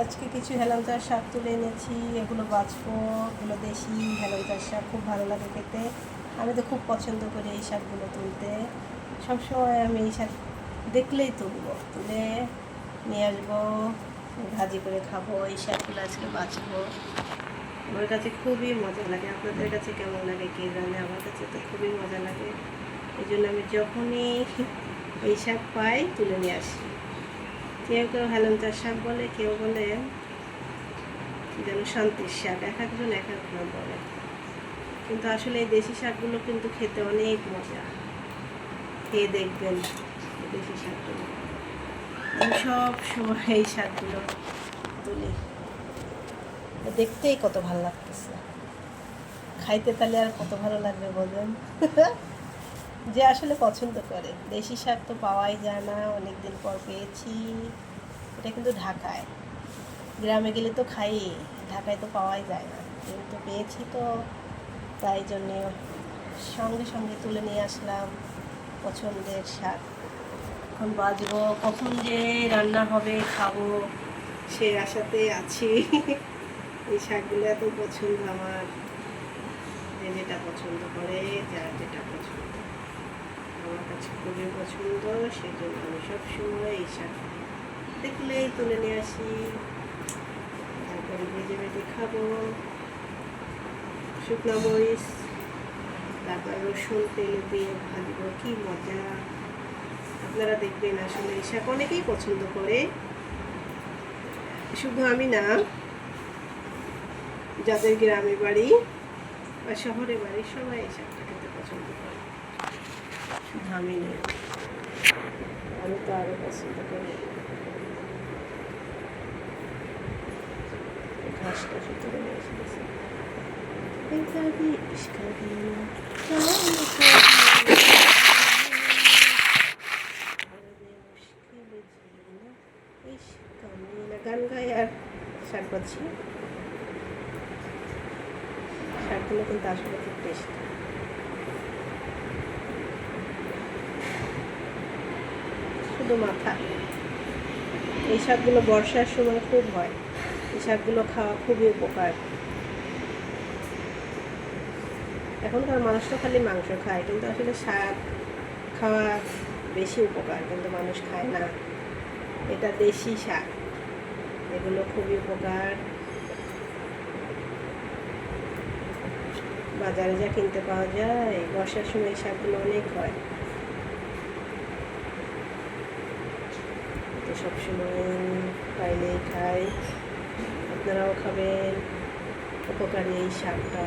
আজকে কিছু হেলাঞ্চার শাক তুলে এনেছি, এগুলো বাছবো। এগুলো দেশি হেলাঞ্চার শাক, খুব ভালো লাগে খেতে। আমি তো খুব পছন্দ করি এই শাকগুলো তুলতে। সবসময় আমি এই শাক দেখলেই তুলে নিয়ে আসবো, ভাজি করে খাবো। এই শাকগুলো আজকে বাছবো। আমার কাছে খুবই মজা লাগে। আপনাদের কাছে কেমন লাগে কে জানে, আমার কাছে তো খুবই মজা লাগে। এই জন্য আমি যখনই এই শাক পাই তুলে নিয়ে আসি। কেউ কেউ হেলেঞ্চার শাক বলে, কেউ বলে যেন শান্তির শাক, এক একজন এক এক নাম বলে। কিন্তু আসলে এই দেশি শাকগুলো কিন্তু খেতে অনেক মজা। খেয়ে দেখবেন দেশি শাকগুলো। আমি সব সময় এই শাকগুলো তুলি, দেখতেই কত ভালো লাগতেছে। খাইতে তাহলে আর কত ভালো লাগবে বলবেন। যে আসলে পছন্দ করে। দেশি শাক তো পাওয়াই যায় না, অনেক দিন পর পেয়েছি। এটা কিন্তু ঢাকায়, গ্রামে গেলে তো খাই, ঢাকায় তো পাওয়াই যায় না। কিন্তু পেয়েছি তো, তাই জন্যে সঙ্গে সঙ্গে তুলে নিয়ে আসলাম পছন্দের শাক। এখন বাজবো, কখন যে রান্না হবে খাবো সে আশাতে আছি। এই শাকগুলো এত পছন্দ আমার, যে যেটা পছন্দ করে, যার যেটা পছন্দ আমার কাছে খুবই পছন্দ। সেই জন্য আমি সবসময় এই শাক দেখলেই তুলে নিয়ে আসি, তারপরে ভেজে ভেজে খাবো। শুকনো মরিচ, তারপর রসুন তেল দিয়ে ভাজবো, কি মজা। আপনারা দেখবেন, আসলে এই শাক অনেকেই পছন্দ করে, শুধু আমি না, যাদের গ্রামে বাড়ি বা শহরে বাড়ি সবাই এই শাকটা খেতে পছন্দ করে, শুধু আমি না। আমি তো আরও পছন্দ করি। ঘাসটা শুধু নিয়ে এসেছি। গান গাই আর শাক পাচ্ছি। শাকগুলো কিন্তু আসলে খুব টেস্টি। শুধু মাথা। এই শাকগুলো বর্ষার সময় খুব হয়। এই শাকগুলো খাওয়া খুবই উপকার। এখনকার মানুষ তো খালি মাংস খায়, কিন্তু আসলে শাক খাওয়া বেশি উপকার, কিন্তু মানুষ খায় না। এটা দেশি শাক, এগুলো খুবই উপকার। বাজারে যা কিনতে পাওয়া যায়, বর্ষার সময় এই শাকগুলো অনেক হয়। তো সবসময় পাইলেই খাই। আপনারাও খাবেন উপকারী এই শাকটা।